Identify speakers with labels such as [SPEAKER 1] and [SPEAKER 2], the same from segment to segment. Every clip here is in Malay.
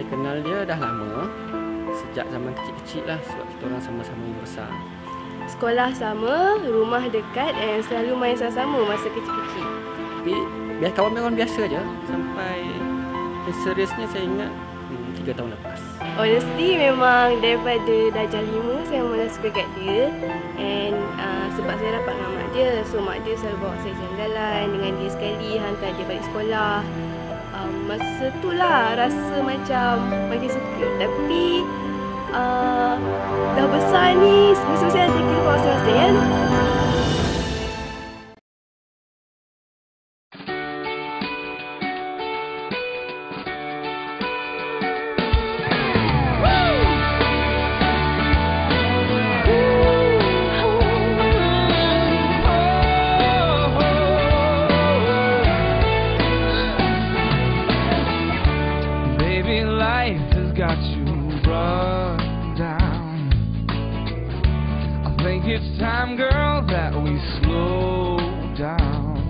[SPEAKER 1] kenal dia dah lama. Sejak zaman kecil-kecil lah, sebab kita orang sama-sama membesar.
[SPEAKER 2] Sekolah sama, rumah dekat dan selalu main sama-sama masa kecil-kecil.
[SPEAKER 1] Tapi biar kawan-kawan biasa je. Sampai seriusnya saya ingat 3 tahun lepas.
[SPEAKER 2] Honestly memang daripada darjah 5 saya memang suka kat dia. And sebab saya rapat dengan mak dia, so mak dia selalu bawa saya jalan-jalan dengan dia sekali, hantar dia balik sekolah. Masa tu lah rasa macam makin suka. Tapi dah besar ni, mesti-mesti ada kehidupan masing-masing kan.
[SPEAKER 3] Got you run down. I think it's time, girl, that we slow down.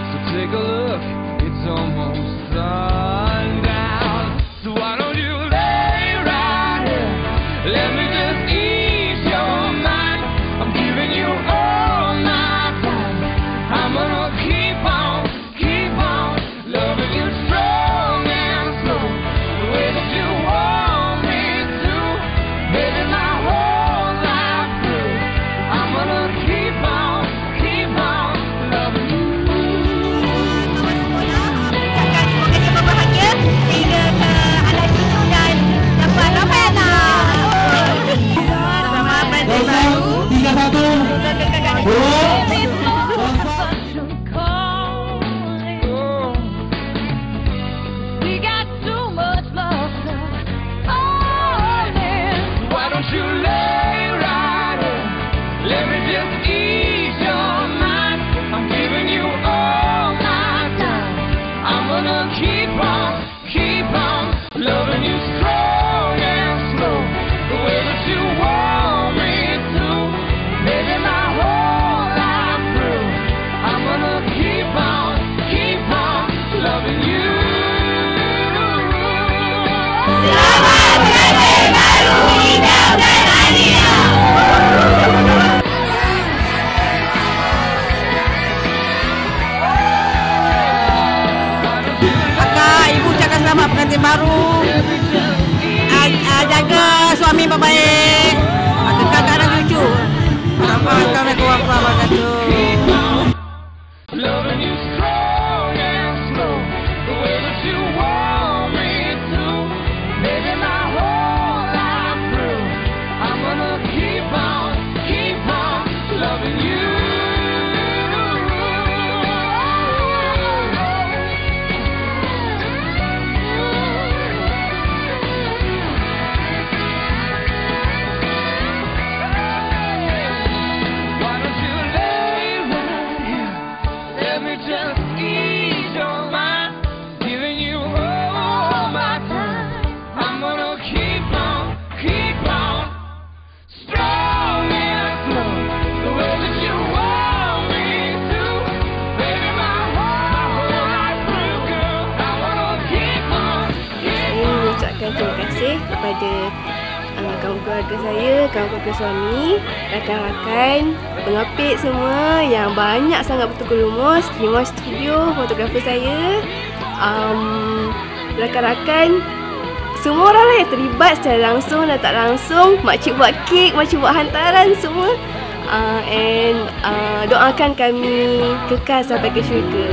[SPEAKER 3] So take a look, it's almost sundown. So why don't you lay right here? Let me just ease your mind. I'm giving you all my time. I'm gonna keep on loving you strong and slow. Keep on loving you strong and slow, the way that you want me to. Maybe my whole life through, I'm gonna keep on loving you. Selamat Hari Baru Hijau dan Alia.
[SPEAKER 4] Selamat pengantin baru. Jaga suami baik-baik. Kakak dan cucu. Assalamualaikum warahmatullahi wabarakatuh.
[SPEAKER 3] Just ease your mind, giving you all my time. I'm gonna keep on strong and slow, the way that you want me to. Baby, my whole life through, girl, I wanna keep on.
[SPEAKER 2] Saya mengucapkan terima kasih kepada kawan keluarga saya, kawan keluarga suami, rakan-rakan, pengapit semua yang banyak sangat bertukar lumus, Kimo Studio, fotografer saya, rakan-rakan, semua orang lah yang terlibat secara langsung dan tak langsung, makcik buat kek, makcik buat hantaran semua, and doakan kami kekal sampai ke syurga.